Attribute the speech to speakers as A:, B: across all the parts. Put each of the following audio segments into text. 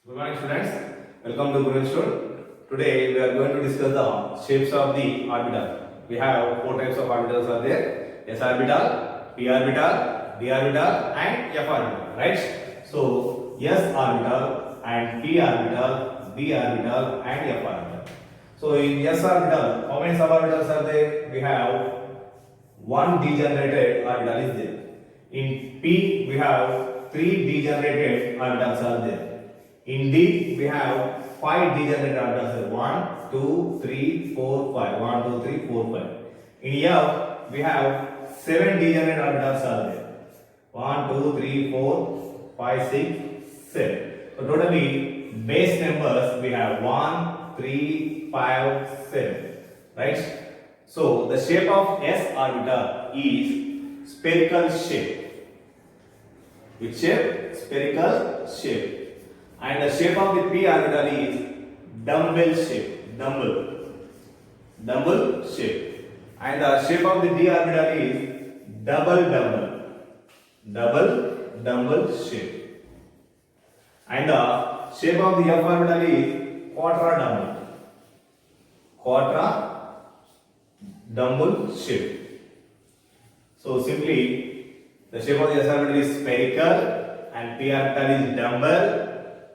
A: Good morning students, welcome to Guru Institute. Today we are going to discuss the shapes of the orbital. We have four types of orbitals are there: s orbital, p orbital, d orbital and f orbital, right? So s orbital and p orbital, d orbital and f orbital. So in s orbital, how many suborbitals are there? We have one degenerated orbital is there. In p we have three degenerated orbitals are there. In D, we have 5 degenerate orbitals. 1, 2, 3, 4, 5. 1, 2, 3, 4, 5. In F, we have 7 degenerate orbitals are there. 1, 2, 3, 4, 5, 6, 7. So totally base numbers we have 1, 3, 5, 7. Right? So the shape of S orbital is spherical shape. Which shape? Spherical shape. And the shape of the p orbital is dumbbell shape, dumbbell shape. And the shape of the d orbital is double shape. And the shape of the f orbital is quadra dumbbell shape. So simply the shape of the s orbital is spherical and p orbital is dumbbell.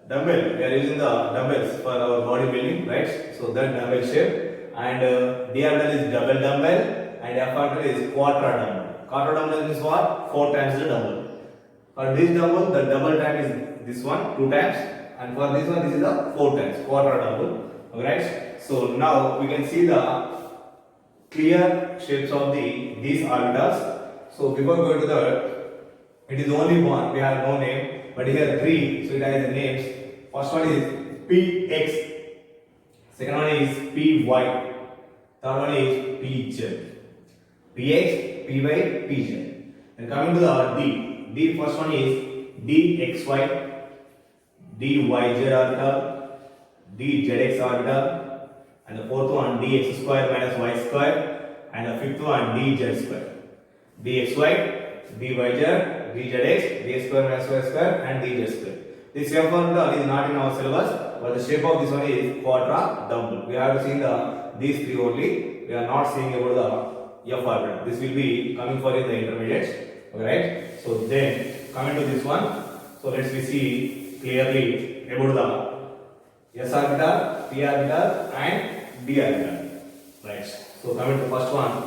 A: We are using the dumbbells for our bodybuilding, right? So that dumbbell shape, and d orbital is double dumbbell and f orbital is quadra dumbbell. Quadra dumbbell is what? 4 times the dumbbell. For this dumbbell, the double time is this one 2 times, and for this one, this is the 4 times quadra dumbbell. Alright. So now we can see the clear shapes of these orbitals. So before going to that, it is only one. We have no name, but here 3. So it has the names. First one is px, second one is py, third one is pz. Px, py, pz. And coming to the d first one is dxy, dyz orbital, dzx orbital, and the fourth one dx square minus y square, and the fifth one dz square. Dxy, dyz, dzx, d square minus y square, and dz square. This f orbital is not in our syllabus, but the shape of this one is quadra dumbbell. We have seen these 3 only. We are not seeing about the f orbital. This will be coming for in the intermediate. Alright. So then coming to this one. So let's see clearly about the s orbital, p orbital, and d orbital. Right. So coming to the first one,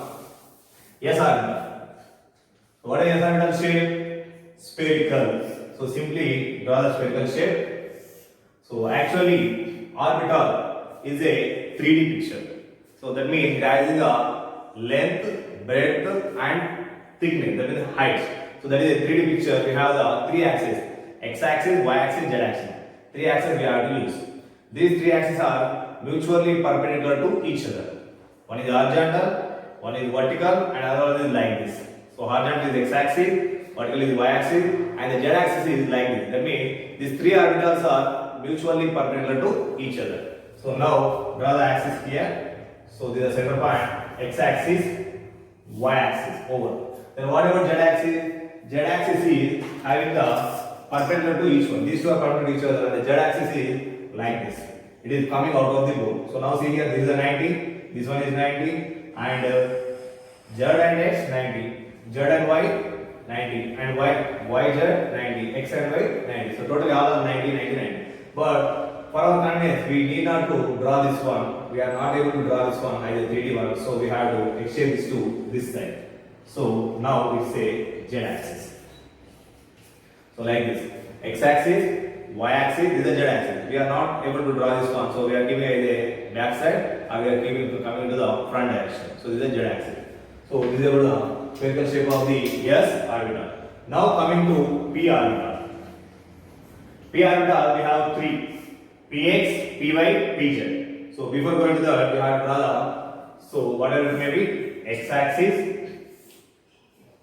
A: s orbital. So what is s orbital shape? Spherical. So simply draw the spherical shape. So actually orbital is a 3D picture. So that means it has the length, breadth and thickness, that is height. So that is a 3D picture. We have the 3 axes, x axis, y axis, z axis. 3 axes we have to use. These 3 axes are mutually perpendicular to each other. One is horizontal, one is vertical, and another one is like this. So horizontal is x axis, vertical is y axis, and the z axis is like this. That means these 3 orbitals are mutually perpendicular to each other. So now draw the axis here. So this is the center point, x axis, y axis over. Then what about z axis? Z axis is having the perpendicular to each one. These two are perpendicular to each other, and the z axis is like this. It is coming out of the board. So now see here, this is a 90, this one is 90, and z and x 90, z and y 90, and yz 90, x and y 90. So totally all are 90, 90, 90. But for our convenience, we need not to draw this one. We are not able to draw this one as a 3D one. So we have to exchange this to this side. So now we say z axis. So like this, x axis, y axis, this is the z axis. We are not able to draw this one. So we are giving as a back side, and we are coming to the front direction. So this is the z axis. So this is about the spherical shape of the s orbital. Now coming to p orbital. P orbital we have 3: px, py, pz. So before going to that, we have to draw the, so whatever it may be, x axis,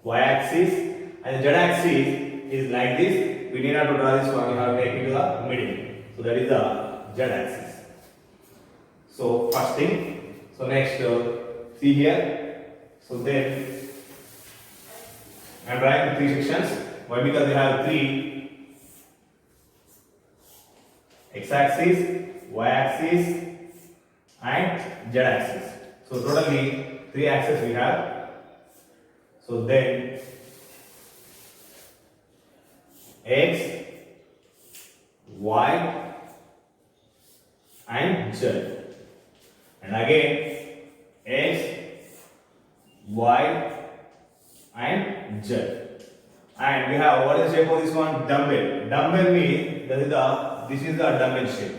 A: y axis, and the z axis is like this. We need not to draw this one. We have to take it to the middle. So that is the z axis. So first thing. So next, see here. So then I am drawing 3 sections. Why? Because we have 3 axis, y axis, and z axis. So totally 3 axes we have. So then x, y, and z, and again x, y, and z. And we have, what is the shape of this one? Dumbbell. Dumbbell means this is the dumbbell shape.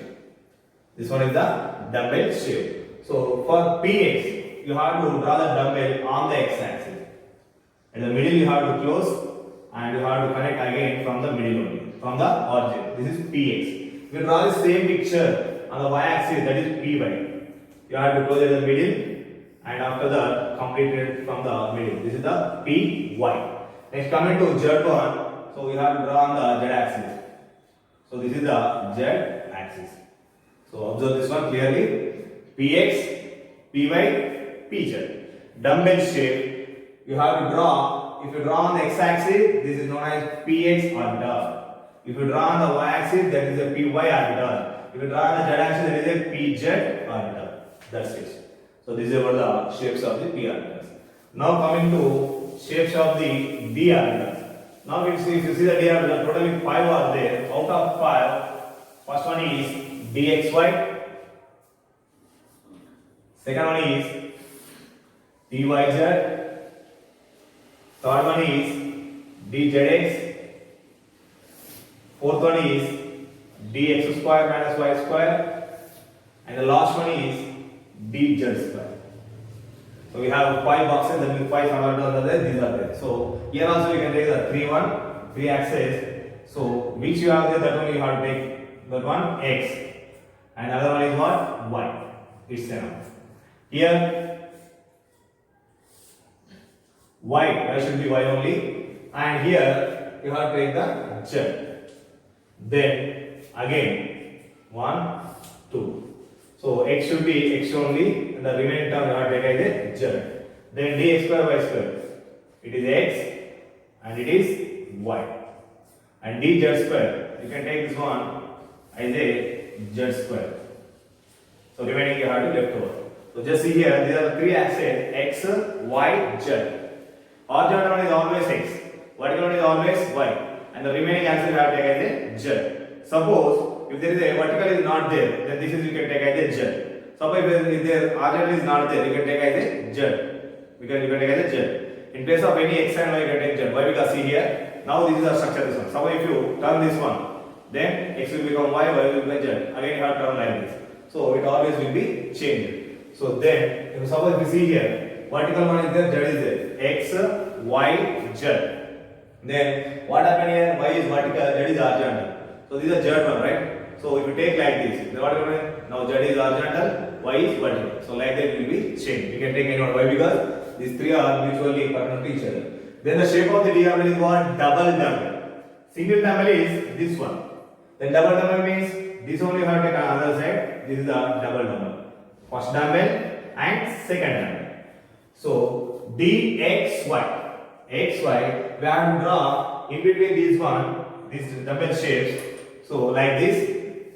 A: This one is the dumbbell shape. So for px, you have to draw the dumbbell on the x-axis. In the middle you have to close, and you have to connect again from the middle only, from the origin. This is px. If you draw the same picture on the y-axis, that is py. You have to close at the middle, and after that complete it from the middle. This is the py. Next, coming to z1, so we have to draw on the z-axis. So this is the z-axis. So observe this one clearly. Px, py, pz. Dumbbell shape. You have to draw. If you draw on the x-axis, this is known as px or dot. If you draw on the y-axis, that is a py or dot. If you draw on the z-axis, that is a pz or dot. That's it. So these are the shapes of the p orbitals. Now coming to shapes of the d orbitals. Now if you see the d orbital, totally 5 are there. Out of 5, first one is dxy, second one is dyz, third one is dzx, fourth one is dx square minus y square, and the last one is dz square. So we have 5 boxes, that means 5 orbitals are there, these are there. So here also you can take the 3 axes. So which you have there, that one you have to take, that one x, and another one is what? Y. It's enough. Here y should be y only, and here you have to take the z. Then again 1, 2. So x should be x only, and the remaining term you have to take as z. Then dx square y square, it is x and it is y. And dz square, you can take this one as a z square. So remaining you have to left over. So just see here, these are the 3 axes, x, y, z. Horizontal one is always x, vertical one is always y, and the remaining axis you have to take as a z. Suppose if there is a vertical is not there, then this is you can take as a z. Suppose if the horizontal is not there, you can take as a z. Because you can take as a z. In place of any x and y, you can take z. Why? Because see here, now this is the structure this one. Suppose if you turn this one, then x will become y, y will become z. Again you have to turn like this. So it always will be changed. So then, if suppose if you see here, vertical one is there, z is there, x, y, z. Then what happened here? Y is vertical, z is horizontal. So this is a z one, right? So if you take like this, then what happened? Now z is horizontal, y is vertical. So like that it will be changed. You can take any one. Why? Because these 3 are mutually perpendicular to each other. Then the shape of the d orbital is what? Double dumbbell. Single dumbbell is this one. Then double dumbbell means this only you have to take on the other side. This is the double dumbbell. First dumbbell and second dumbbell. So dxy, xy, we have to draw in between these dumbbell shapes. So like this,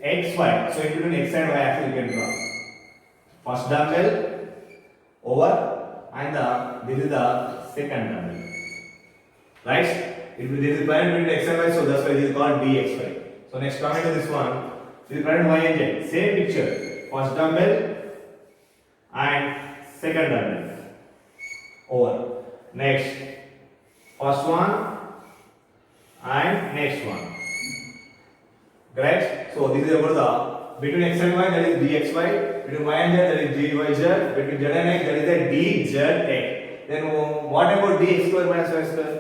A: xy. So in between x and y axis you can draw. First dumbbell over, and this is the second dumbbell. Right? This is parallel between x and y, so that's why this is called dxy. So next coming to this one, this is parallel y and z. Same picture. First dumbbell and second dumbbell over. Next, first one and next one. Correct? So this is about the between x and y, that is dxy. Between y and z, that is dyz. Between z and x, that is the dzx. Then what about dx square minus y square?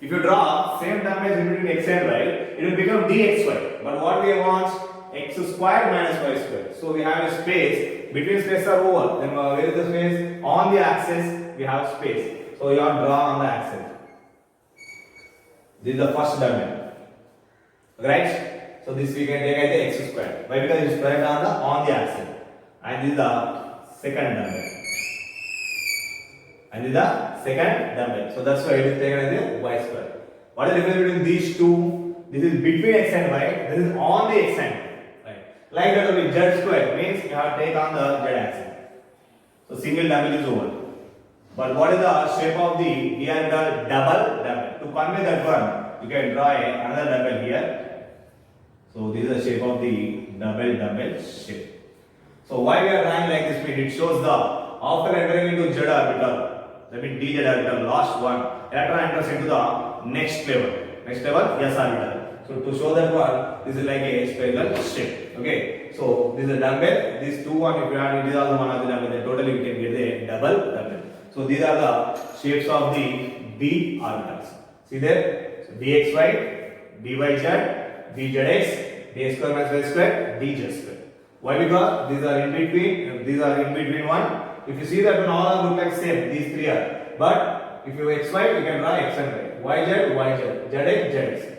A: If you draw same dumbbells in between x and y, it will become dxy. But what we want? X square minus y square. So we have a space. Between space are over. Then where is the space? On the axis we have space. So you have to draw on the axis. This is the first dumbbell. Right? So this we can take as the x square. Why? Because it is spread on the axis. And this is the second dumbbell. And this is the second dumbbell. So that's why it is taken as a y square. What is the difference between these two? This is between x and y. This is on the x and y. Right? Like that only z square means you have to take on the z axis. So single dumbbell is over. But what is the shape of the here the double dumbbell? To convey that one, you can draw another dumbbell here. So this is the shape of the dumbbell shape. So why we are drawing like this means it shows the after entering into z orbital, that means dz orbital, last one, electron enters into the next level s orbital. So to show that one, this is like a spherical shape. Okay. So this is a dumbbell. These two one, if you add it is also one of the dumbbell. Then totally we can get a double dumbbell. So these are the shapes of the d orbitals. See there? So dxy, dyz, dzx, d square minus y square, dz square. Why? Because these are in between. These are in between one. If you see that one, all look like same. These three are. But if you xy, you can draw x and y, yz, yz, zx, zx.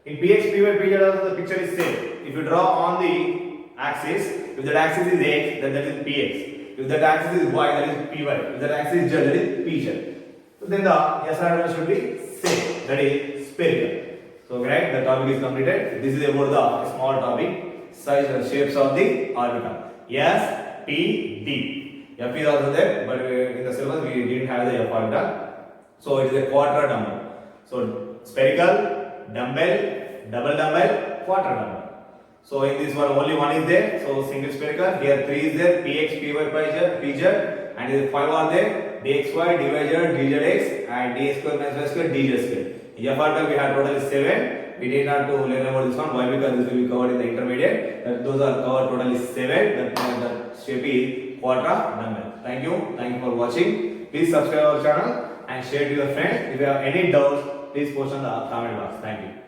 A: In px, py, pz also the picture is same. If you draw on the axis, if that axis is x, then that is px. If that axis is y, that is py. If that axis is z, that is pz. So then the s orbital should be same. That is spherical. So right, the topic is completed. This is about the small topic, size and shapes of the orbital. S, P, D. F is also there, but in the syllabus we didn't have the F orbital. So it is a quarter dumbbell. So spherical, dumbbell, double dumbbell, quarter dumbbell. So in this one only one is there. So single spherical. Here 3 is there. Px, py, pz, and here 5 are there. dxy, dyz, dzx, and d square minus y square, dz square. In F orbital we have total 7. We did not to learn about this one. Why? Because this will be covered in the intermediate. Those are covered totally 7. That shape is quarter dumbbell. Thank you. Thank you for watching. Please subscribe our channel and share to your friends. If you have any doubts, please post on the comment box. Thank you.